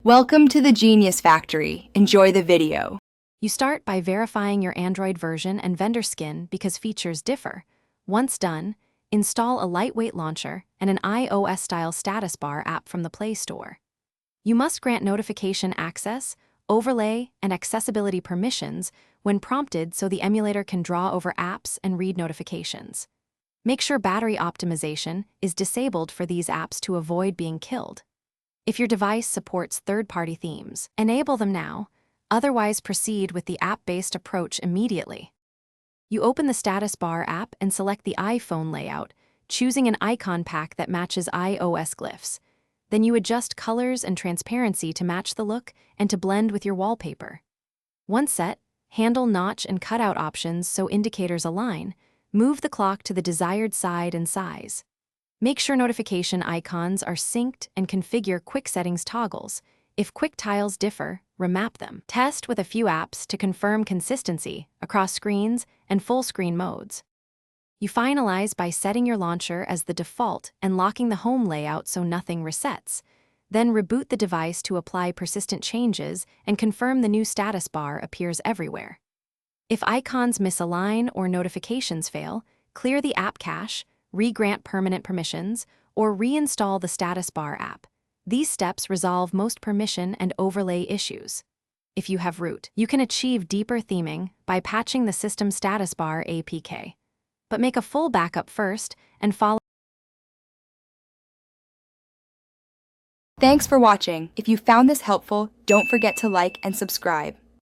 Welcome to the Genius Factory. Enjoy the video. You start by verifying your Android version and vendor skin because features differ. Once done, install a lightweight launcher and an iOS-style status bar app from the Play Store. You must grant notification access, overlay, and accessibility permissions when prompted so the emulator can draw over apps and read notifications. Make sure battery optimization is disabled for these apps to avoid being killed. If your device supports third-party themes, enable them now, otherwise proceed with the app-based approach immediately. You open the status bar app and select the iPhone layout, choosing an icon pack that matches iOS glyphs. Then you adjust colors and transparency to match the look and to blend with your wallpaper. Once set, handle notch and cutout options so indicators align. Move the clock to the desired side and size. Make sure notification icons are synced and configure quick settings toggles. If quick tiles differ, remap them. Test with a few apps to confirm consistency across screens and full screen modes. You finalize by setting your launcher as the default and locking the home layout so nothing resets. Then reboot the device to apply persistent changes and confirm the new status bar appears everywhere. If icons misalign or notifications fail, clear the app cache, re-grant permanent permissions, or reinstall the status bar app. These steps resolve most permission and overlay issues. If you have root, you can achieve deeper theming by patching the system status bar APK. But make a full backup first and follow. Thanks for watching. If you found this helpful, don't forget to like and subscribe.